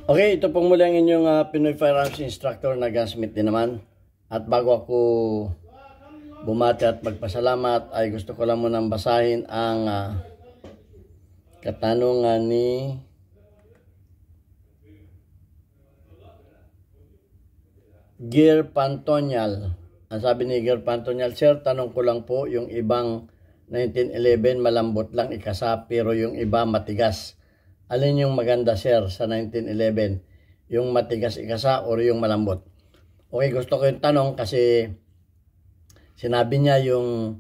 Okay, ito pong muli ang inyong Pinoy Firearms Instructor na gunsmith din naman. At bago ako bumati at magpasalamat ay gusto ko lang munang basahin ang katanungan ni Gear Pantonial. Ang sabi ni Gear Pantonial, Sir, tanong ko lang po, yung ibang 1911 malambot lang ikasa pero yung iba matigas. Alin yung maganda, sir, sa 1911? Yung matigas ikasa o yung malambot? Okay, gusto ko yung tanong kasi sinabi niya yung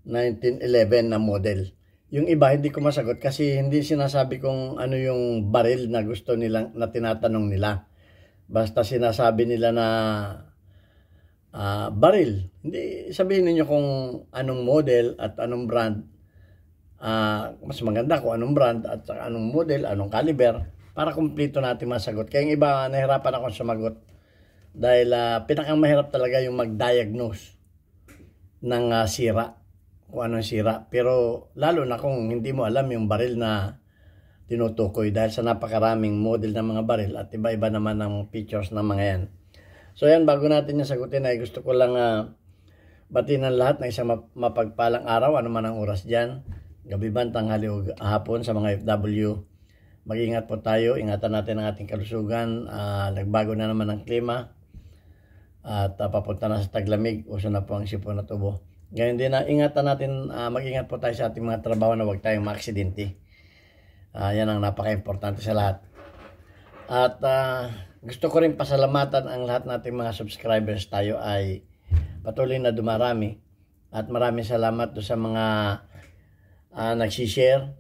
1911 na model. Yung iba hindi ko masagot kasi hindi sinasabi kung ano yung baril na gusto nilang na tinatanong nila. Basta sinasabi nila na baril. Hindi sabihin niyo kung anong model at anong brand. Mas maganda kung anong brand at anong model, anong caliber para kumpleto natin masagot. Kaya yung iba nahirapan akong sumagot dahil pinakang mahirap talaga yung mag-diagnose ng sira, kung anong sira. Pero lalo na kung hindi mo alam yung baril na tinutukoy dahil sa napakaraming model ng mga baril at iba-iba naman ang features ng mga yan. So yan, bago natin yung sagutin ay gusto ko lang batiin ang lahat ng isang mapagpalang araw, ano man ang oras dyan. Gabi ba, tanghali o hapon sa mga FW. Mag-ingat po tayo, ingatan natin ang ating kalusugan. Nagbago na naman ang klima at papunta na sa taglamig, uso na po ang sipon na tubo. Ngayon din ingatan natin, mag-ingat po tayo sa ating mga trabaho na huwag tayong maaksidente. Yan ang napaka-importante sa lahat. At gusto ko rin pasalamatan ang lahat nating mga subscribers. Tayo ay patuloy na dumarami at maraming salamat do sa mga nagsishare,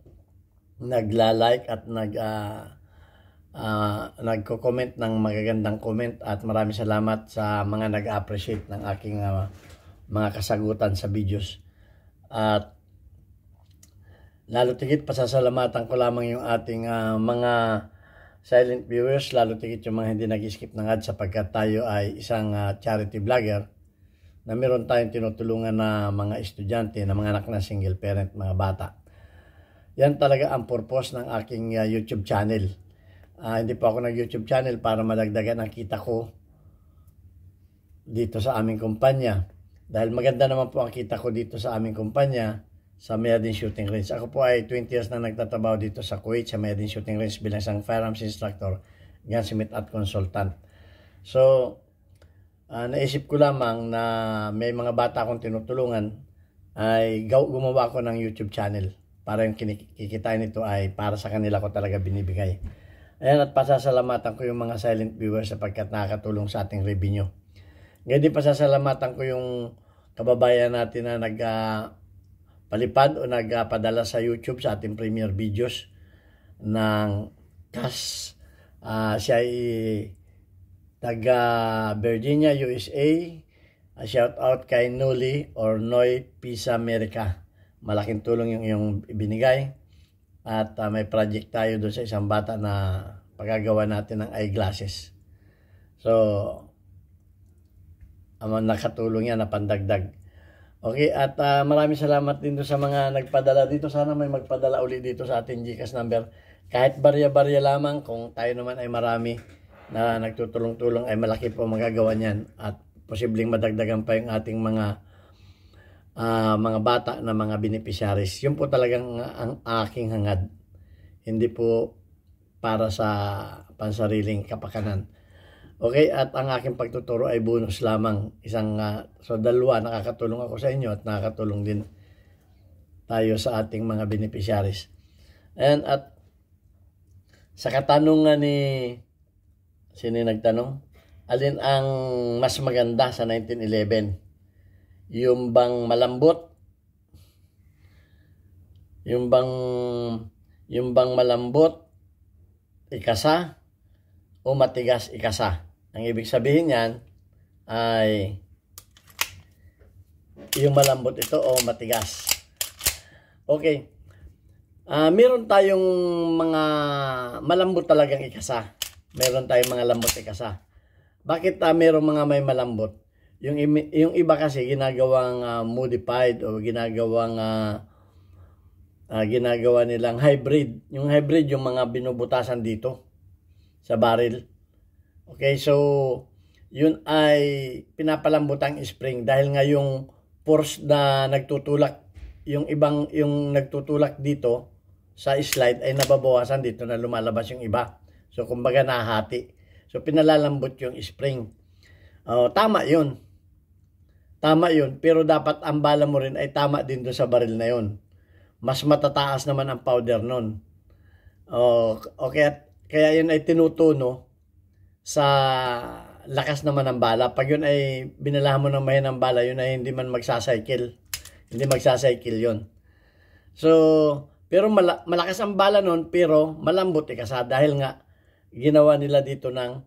nagla-like at nagko-comment ng magagandang comment at maraming salamat sa mga nag-appreciate ng aking mga kasagutan sa videos. At lalo tigit pasasalamatan ko lamang yung ating mga silent viewers, lalo tigit yung mga hindi nag-skip ng ads sapagkat tayo ay isang charity vlogger na meron tayong tinutulungan na mga estudyante, na mga anak na single parent, mga bata. Yan talaga ang purpose ng aking YouTube channel. Hindi po ako nag-YouTube channel para madagdagan ang kita ko dito sa aming kumpanya. Dahil maganda naman po ang kita ko dito sa aming kumpanya sa Mayadin Shooting Range. Ako po ay 20 years na nagtatrabaho dito sa Kuwait sa Mayadin Shooting Range bilang isang firearms instructor, gunsmith at consultant. So, naisip ko lamang na may mga bata akong tinutulungan ay gumawa ako ng YouTube channel para yung kikitain nito ay para sa kanila ko talaga binibigay. Ayan, at pasasalamatan ko yung mga silent viewers sapagkat nakakatulong sa ating revenue. Ngayon din pasasalamatan ko yung kababayan natin na nagpalipad o nagpadala sa YouTube sa ating premiere videos ng cash. Siya ay taga Virginia, USA. Shout out kay Noli or Noy Pisa America. Malaking tulong yung iyong ibinigay. At may project tayo doon sa isang bata na pagagawa natin ng eyeglasses. So, nakatulong yan na pandagdag. Okay, at maraming salamat din doon sa mga nagpadala dito. Sana may magpadala uli dito sa ating GCash number. Kahit barya-barya lamang, kung tayo naman ay marami na nagtutulong-tulong ay malaki po magagawa niyan at posibleng madagdagan pa yung ating mga bata na mga beneficiaries. Yun po talagang ang aking hangad. Hindi po para sa pansariling kapakanan. Okay, at ang aking pagtuturo ay bonus lamang. So dalawa, nakakatulong ako sa inyo at nakakatulong din tayo sa ating mga beneficiaries. And at sa katanungan ni sino nagtanong? Alin ang mas maganda sa 1911? Yung bang malambot? Yung bang malambot ikasa o matigas ikasa? Ang ibig sabihin niyan ay yung malambot ito o matigas. Okay. Meron tayong mga malambot talagang ikasa. Meron tayong mga lambot ikasa. Bakit meron mga may malambot? Yung iba kasi ginagawang modified o ginagawang ginagawa nilang hybrid. Yung hybrid yung mga binubutasan dito. sa barrel. Okay, so yun ay pinapalambot ang spring dahil nga yung force na nagtutulak, yung nagtutulak dito sa slide ay nababawasan dito na lumalabas yung iba. So kumbaga nahati. So pinalalambot yung spring. Tama yun. Tama yun. Pero dapat ang bala mo rin ay tama din doon sa baril na yun. Mas matataas naman ang powder nun. Okay, kaya yun ay tinutuno sa lakas naman ng bala. Pag yun ay binalahan mo ng mahinang bala, yun ay hindi man magsacycle. Hindi magsacycle yun. So, pero malakas ang bala nun, pero malambot kasi dahil nga ginawa nila dito ng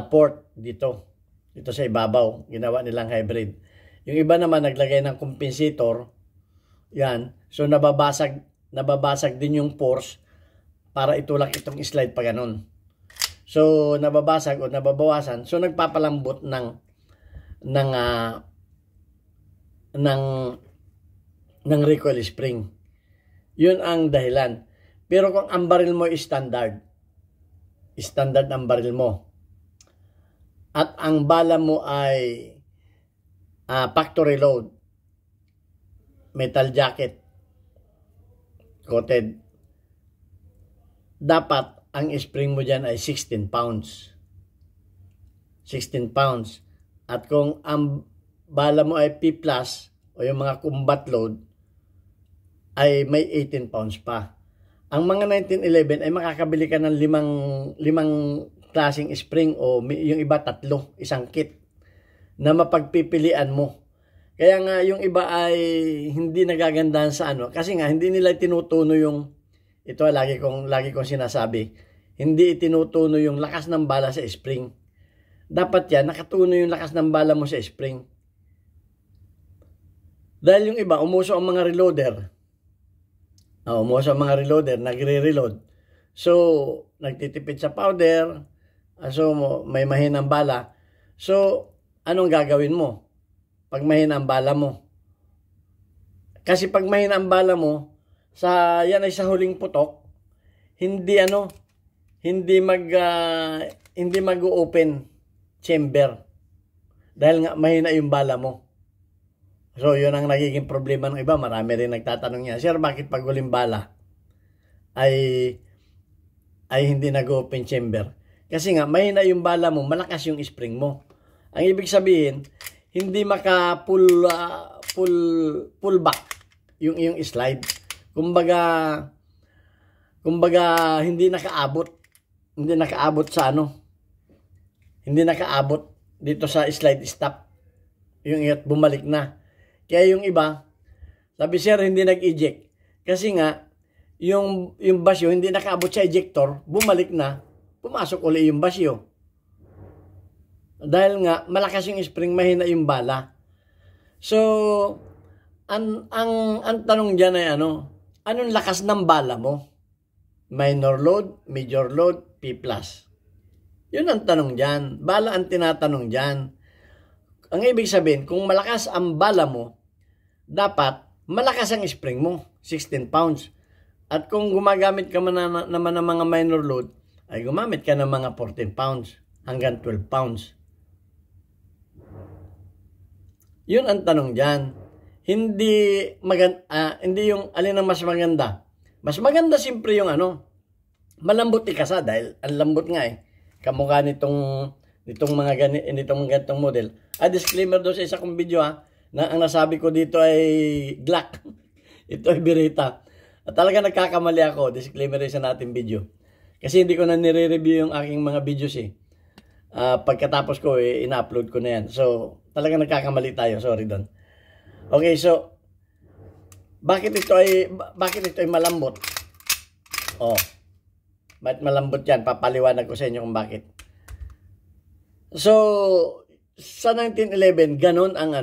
port dito sa ibabaw. Ginawa nilang hybrid. Yung iba naman naglagay ng compensator. Yan. So, nababasag din yung force para itulak itong slide pa ganun. So, nababasag o nababawasan. So, nagpapalambot ng recoil spring. Yun ang dahilan. Pero kung ang baril mo is standard ang baril mo, at ang bala mo ay factory load, metal jacket, coated, dapat ang spring mo dyan ay 16 pounds. 16 pounds. At kung ang bala mo ay P+, o yung mga combat load, ay may 18 pounds pa. Ang mga 1911 ay makakabili ka ng limang klaseng spring o yung iba 3, isang kit na mapagpipilian mo. Kaya nga yung iba ay hindi nagagandahan sa kasi nga hindi nila tinutuno yung ito lagi kong sinasabi. Hindi itinutuno yung lakas ng bala sa spring. Dapat yan, nakatuno yung lakas ng bala mo sa spring. Dahil yung iba, umuso ang mga reloader. Nagre-reload. So, nagtitipid sa powder. So, may mahinang bala. So, anong gagawin mo? Pag mahina ang bala mo. Kasi pag mahina ang bala mo, yan ay sa huling putok, hindi mag-open chamber dahil nga mahina yung bala mo. So yun ang nagiging problema ng iba. Marami rin nagtatanong niya, sir, bakit pag huling bala ay hindi nag-open chamber? Kasi nga mahina yung bala mo, malakas yung spring mo. Ang ibig sabihin, hindi maka pull back yung slide. Kumbaga hindi nakaabot sa hindi nakaabot dito sa slide stop. Yung bumalik na. Kaya yung iba, sabi sir, hindi nag-eject. Kasi nga, yung basyo hindi nakaabot sa ejector, bumalik na, pumasok uli yung basyo. Dahil nga, malakas yung spring, mahina yung bala. So, ang tanong dyan ay anong lakas ng bala mo? Minor load, major load, P+. Yun ang tanong dyan. Bala ang tinatanong dyan. Ang ibig sabihin, kung malakas ang bala mo, dapat malakas ang spring mo, 16 pounds. At kung gumagamit ka naman ng mga minor load, ay gumamit ka ng mga 14 pounds hanggang 12 pounds. Yun ang tanong dyan. Hindi yung alin ang mas maganda. Mas maganda siyempre yung malambot ikasa dahil ang lambot nga kamukha nitong ganitong model. Disclaimer doon sa isa kong video na ang nasabi ko dito ay Glock. Ito ay Beretta. At talaga nagkakamali ako. Disclaimer sa nating video. Kasi hindi ko na nire-review yung aking mga videos pagkatapos ko ina-upload ko na yan. So talaga nagkakamali tayo. Sorry doon. Okay, so bakit ito ay malambot? Bakit malambot yan? Papaliwanag ko sa inyo kung bakit. So, sa 1911, ganun ang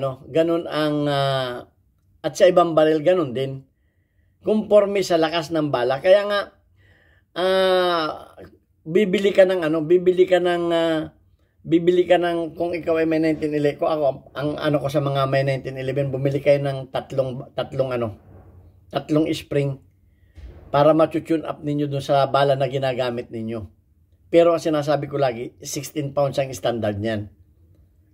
at sa ibang baril ganun din. Conforme sa lakas ng bala. Kaya nga, bibili ka ng kung ikaw ay may 1911, kung ako, ang ko sa mga may 1911, bumili kayo ng tatlong spring para ma-tune up ninyo dun sa bala na ginagamit ninyo. Pero ang sinasabi ko lagi, 16 pounds ang standard niyan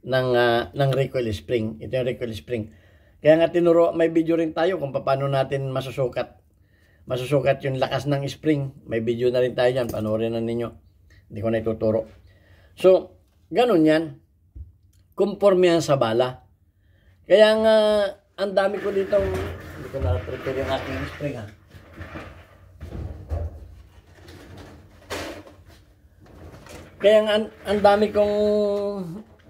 ng recoil spring. Ito yung recoil spring. Kaya nga tinuro, may video rin tayo kung paano natin masusukat yung lakas ng spring. May video na rin tayo dyan, panoorin na ninyo. Hindi ko na ituturo. So, ganun yan. Conforme yan sa bala. Kaya nga, ang dami ko dito, hindi ko na-prepare yung aking spring ha. Kaya nga, ang dami kong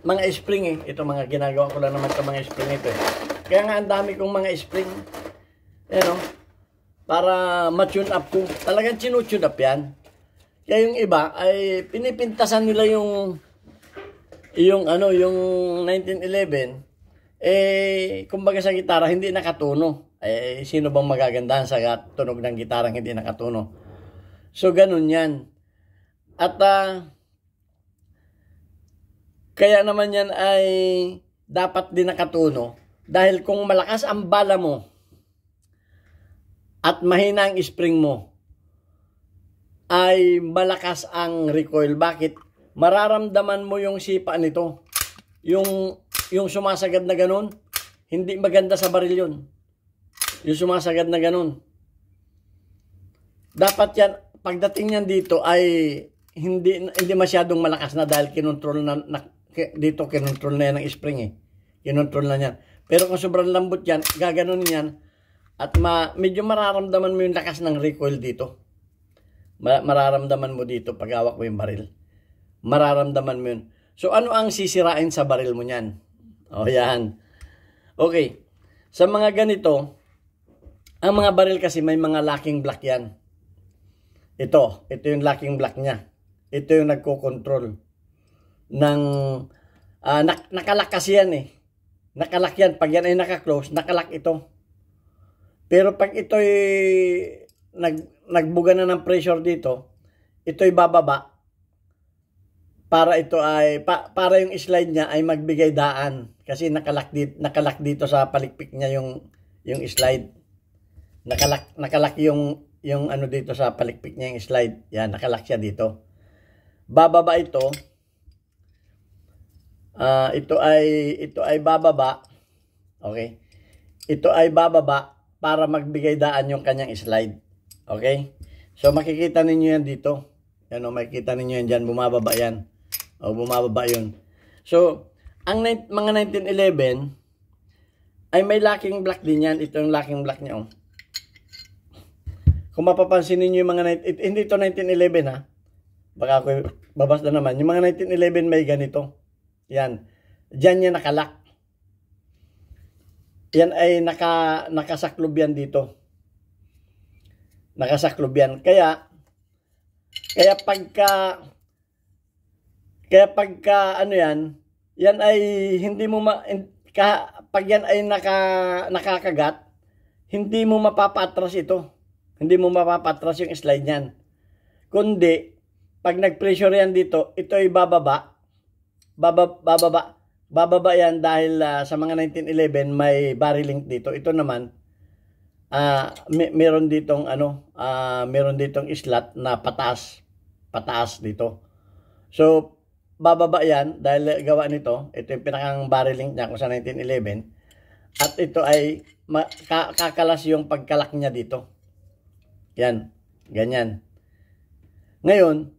mga spring eh. Ito mga ginagawa ko lang naman sa mga spring ito eh. Kaya nga ang dami kong mga spring. Para ma-tune up ko. Talagang tune up yan. Kaya yung iba ay pinipintasan nila yung 1911. Kumbaga sa gitara hindi nakatuno. Sino bang magagandahan sa tunog ng gitarang hindi nakatuno? So ganun yan. At kaya naman yan ay dapat din nakatuno. Dahil kung malakas ang bala mo at mahina ang spring mo, ay malakas ang recoil. Bakit? Mararamdaman mo yung sipa nito. Yung sumasagad na ganun, hindi maganda sa baril yun. Yung sumasagad na ganun. Dapat yan, pagdating yan dito ay hindi masyadong malakas na dahil kinontrol dito kinontrol na yan ng spring eh. Kinontrol na yan. Pero kung sobrang lambot yan, gaganon yan at medyo mararamdaman mo yung lakas ng recoil dito. Mararamdaman mo dito pag hawak mo yung baril. Mararamdaman mo yun. So ano ang sisirain sa baril mo niyan? O yan. Okay. Sa mga ganito, ang mga baril kasi may mga locking block yan. Ito yung locking block niya. Ito yung nagko-control ng nakalock kasi yan eh. Nakalock yan. Pag yan ay naka-close, nakalock ito. Pero pag ito'y nagbuga na ng pressure dito, ito'y bababa para ito ay para yung slide niya ay magbigay daan kasi nakalock dito sa palikpik niya yung slide. Nakalock yung ano dito sa palikpik niya yung slide. Yan, nakalock siya dito. Bababa ito. Ito ay bababa. Okay? Ito ay bababa para magbigay daan yung kanyang slide. Okay? So makikita ninyo yan dito. Yan o, makikita ninyo yan dyan. Bumababa yan. O, bumababa yun. So, ang mga 1911 ay may locking block din yan. Ito yung locking block niya. Oh. Kung mapapansin ninyo yung mga hindi ito 1911 ha. Baka ako babas na naman. Yung mga 1911 may ganito. Yan. Diyan yan nakalock. Yan ay nakasaklob yan dito. Nakasaklob yan. Kaya pagka ano yan ay hindi mo pag yan ay nakakagat, hindi mo mapapatras ito. Hindi mo mapapatras yung slide niyan. Kundi, pag nag-pressure yan dito, ito ay bababa. Bababa yan dahil sa mga 1911 may barrel link dito. Ito naman, meron ditong slot na pataas dito. So, bababa yan dahil gawa nito. Ito yung pinakang barrel link niya kung sa 1911. At ito ay kakalas yung pagkalak niya dito. Yan, ganyan. Ngayon,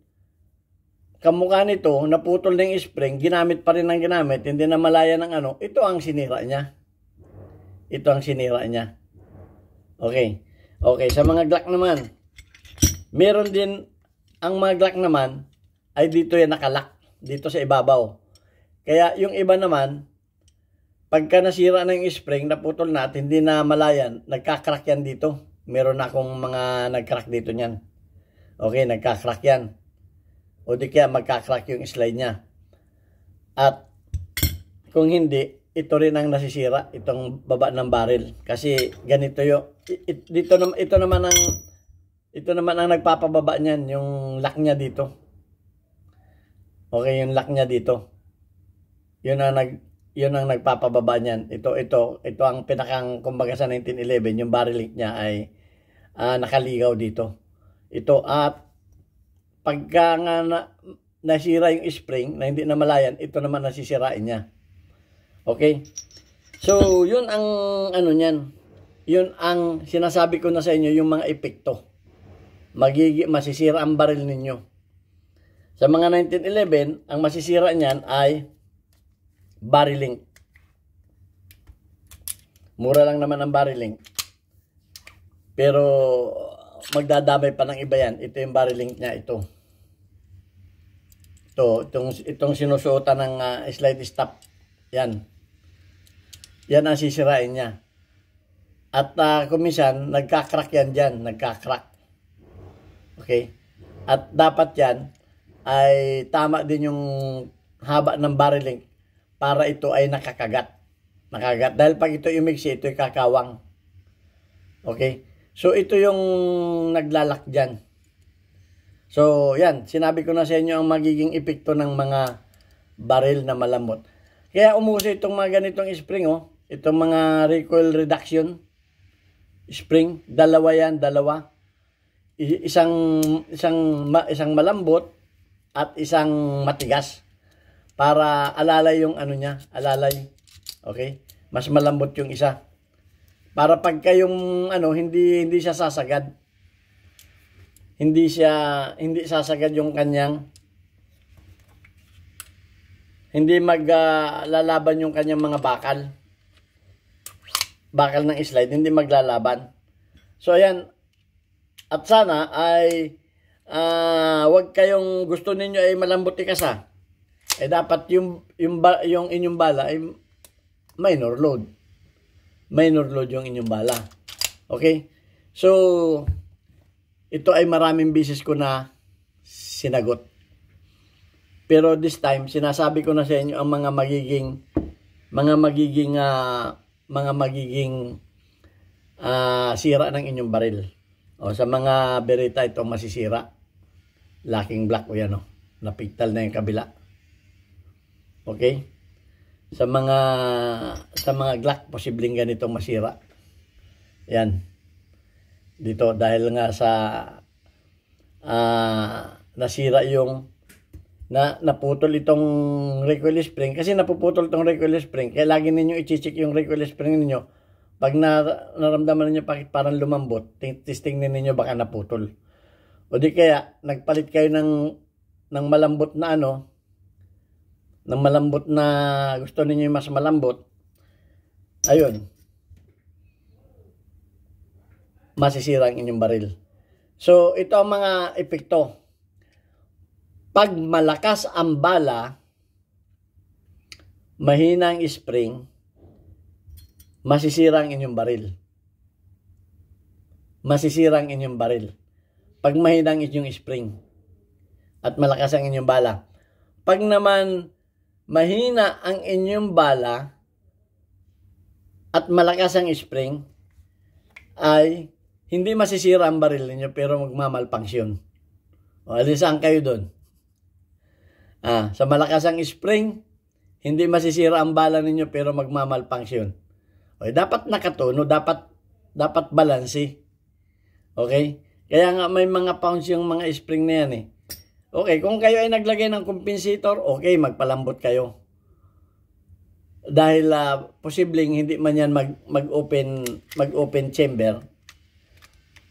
kamukha nito, naputol na yung spring, ginamit pa rin ng ginamit, hindi na malaya ng ano, ito ang sinira niya. Ito ang sinira niya. Okay. Okay, sa mga Glock naman, meron din, ang mga Glock naman, ay dito yan nakalock, dito sa ibabaw. Kaya yung iba naman, pagka nasira na yung spring, naputol na at hindi na malayan, nagkakrak yan dito. Meron akong mga nagkrak dito niyan. Okay, nagkakrak yan. O di kaya magkakrak yung slide niya. At kung hindi, ito rin ang nasisira, itong baba ng barrel. Kasi ganito yung, ito naman ang nagpapababa niyan, yung lock niya dito. Okay, yung lock niya dito. Yun ang nagpapababa niyan. Ito ang pinakang, kumbaga sa 1911, yung barrel link niya ay nakaligaw dito. Ito at pagka nga nasira yung spring, na hindi na malayan, ito naman nasisirain niya. Okay? So, yun ang ano niyan. Yun ang sinasabi ko na sa inyo, yung mga epekto. Masisira ang baril ninyo. Sa mga 1911, ang masisira niyan ay barrel link. Mura lang naman ang barrel link. Pero magdadamay pa ng iba yan. Ito yung barrel link niya, ito. Itong sinusuotan ng slide stop. Yan. Yan ang sisirain niya. At kuminsan, nagka-crack yan dyan. Nagka-crack. Okay? At dapat yan ay tama din yung haba ng barrel link para ito ay nakakagat. Dahil pag ito umigsi, ito ay kakawang. Okay? So, ito yung naglalak dyan. So, yan. Sinabi ko na sa inyo ang magiging epekto ng mga baril na malambot. Kaya umuso itong mga ganitong spring, oh. Itong mga recoil reduction spring. Dalawa yan, dalawa. Isang malambot at isang matigas. Para alalay yung ano niya. Alalay. Okay? Mas malambot yung isa. Para pagka yung ano, hindi siya sasagad. Hindi sasagad yung kanyang, hindi maglalaban yung kanyang mga bakal ng slide, hindi maglalaban. So ayan, at sana ay wag kayong gusto ninyo ay malambot ikasa. Dapat yung inyong bala ay minor load yung inyong bala. Okay? So, ito ay maraming beses ko na sinagot. Pero this time, sinasabi ko na sa inyo ang mga magiging sira ng inyong baril. O, sa mga Beretta, ito masisira. Lacking black o yan, o. Napigtal na yung kabila. Okay? Sa mga Glock, posibleng ganito masira. Yan. Dito, dahil nga sa nasira yung naputol itong recoil spring. Kasi napuputol itong recoil spring. Kaya lagi ninyo i-check yung recoil spring ninyo. Pag naramdaman ninyo parang lumambot, testingin ninyo baka naputol. O di kaya, nagpalit kayo ng malambot na ng malambot na gusto ninyo mas malambot, ayun, masisira ang inyong baril. So, ito ang mga epekto. Pag malakas ang bala, mahina ang spring, masisira ang inyong baril. Masisira ang inyong baril. Pag mahina ang inyong spring at malakas ang inyong bala. Pag naman mahina ang inyong bala at malakas ang spring, ay hindi masisira ang baril ninyo pero magmamalpunction. O, alisan kayo doon. Sa malakas ang spring, hindi masisira ang bala ninyo pero magmamalpunction. O, dapat nakatono, dapat balanse. Okay? Kaya nga may mga pounds yung mga spring na yan eh. Okay, kung kayo ay naglagay ng compensator, okay, magpalambot kayo. Dahil posibleng hindi man yan mag-open chamber.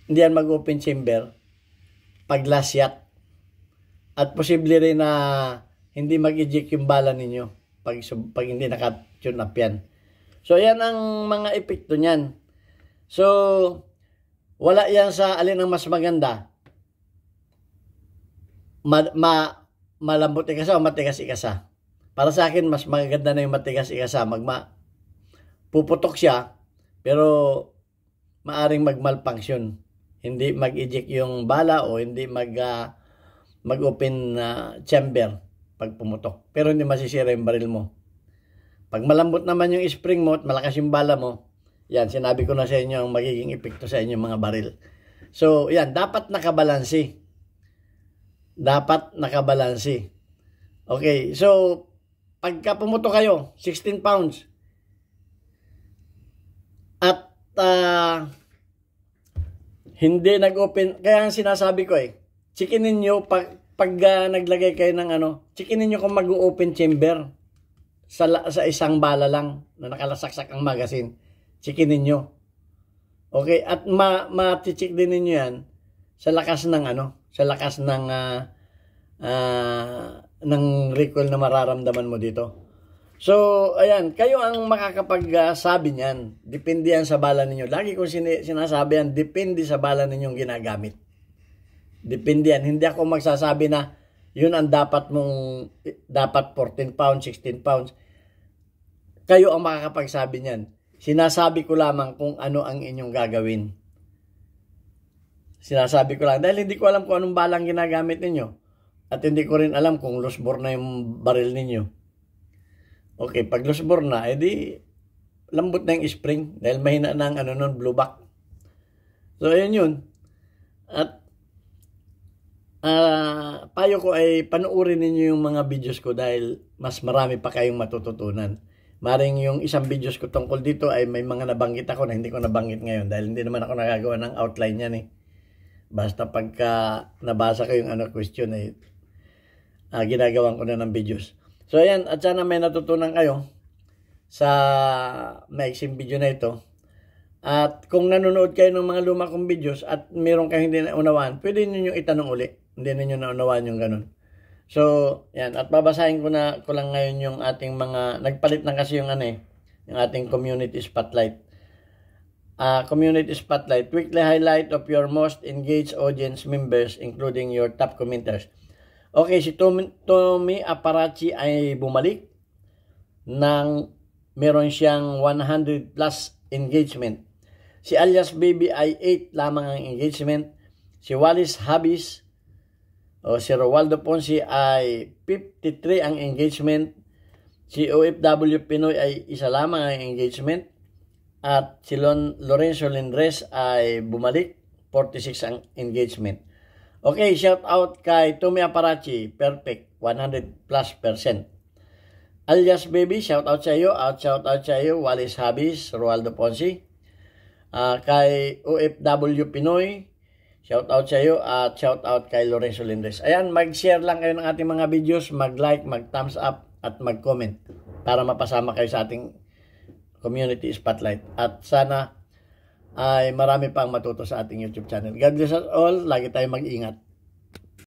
Hindi yan mag-open chamber pag last shot. At posible rin na hindi mag-eject yung bala ninyo pag hindi naka-tune up yan. So, yan ang mga epekto niyan. So, wala yan sa alin ang mas maganda. Malambot ikasa o matigas ikasa. Para sa akin, mas maganda na yung matigas ikasa. Puputok siya, pero maaring magmalfunction. Hindi mag-eject yung bala o hindi mag-open chamber pag pumutok. Pero hindi masisira yung baril mo. Pag malambot naman yung spring mo at malakas yung bala mo, yan, sinabi ko na sa inyo ang magiging epekto sa inyong mga baril. So, yan, dapat nakabalansi. Dapat nakabalansi. Okay, so, pagka pumutok kayo, 16 pounds, at hindi nag-open, kaya ang sinasabi ko checkin ninyo pag naglagay kayo ng ano, checkin niyo kung mag-open chamber sa isang bala lang na nakalasaksak ang magazine. Checkin niyo. Okay, at ma-check din niyo 'yan sa lakas ng ano, sa lakas ng recoil na mararamdaman mo dito. So, ayan, kayo ang makakapagsabi niyan. Depende yan sa bala ninyo. Lagi ko sinasabi yan, depende sa bala ninyong ginagamit. Depende yan. Hindi ako magsasabi na yun ang dapat 14 pounds, 16 pounds. Kayo ang makakapagsabi niyan. Sinasabi ko lamang kung ano ang inyong gagawin. Sinasabi ko lang. Dahil hindi ko alam kung anong balang ginagamit ninyo. At hindi ko rin alam kung loose bore na yung baril ninyo. Okay, pag loose bore na, edi lambot na yung spring dahil mahina na ang blue back. So, ayun yun. At payo ko ay panuorin ninyo yung mga videos ko dahil mas marami pa kayong matututunan. Maring yung isang videos ko tungkol dito ay may mga nabanggit ako na hindi ko nabanggit ngayon dahil hindi naman ako nagagawa ng outline yan eh. Basta pagka nabasa ko yung question ay ginagawan ko na ng videos. So ayan, at sana may natutunan kayo sa maiksing video na ito. At kung nanonood kayo ng mga luma kong videos at meron kayong hindi naunawaan, pwede niyo itanong uli. Hindi niyo naunawaan yung ganun. So, yan. At babasahin ko lang ngayon yung ating mga, nagpalit na kasi yung yung ating community spotlight. Community spotlight, weekly highlight of your most engaged audience members including your top commenters. Okay, si Tommy Aparachi ay bumalik ng meron siyang 100 plus engagement. Si Alias Baby ay 8 lamang ang engagement. Si Wallace Habis o si Roaldo Ponce ay 53 ang engagement. Si OFW Pinoy ay 1 lamang ang engagement. At si Lorenzo Lindres ay bumalik, 46 ang engagement. Okay, shout out kay Tommy Aparachi, perfect, 100+%. Alias Baby, shout out sa iyo, shout out sa iyo, Wallace Habis, Roaldo Ponce. Kay OFW Pinoy, shout out sa iyo, shout out kay Lorenzo Lindres. Ayan, mag-share lang kayo ng ating mga videos, mag-like, mag-thumbs up, at mag-comment para mapasama kayo sa ating community spotlight. At sana ay marami pang matuto sa ating YouTube channel. God bless us all. Lagi tayong mag-ingat.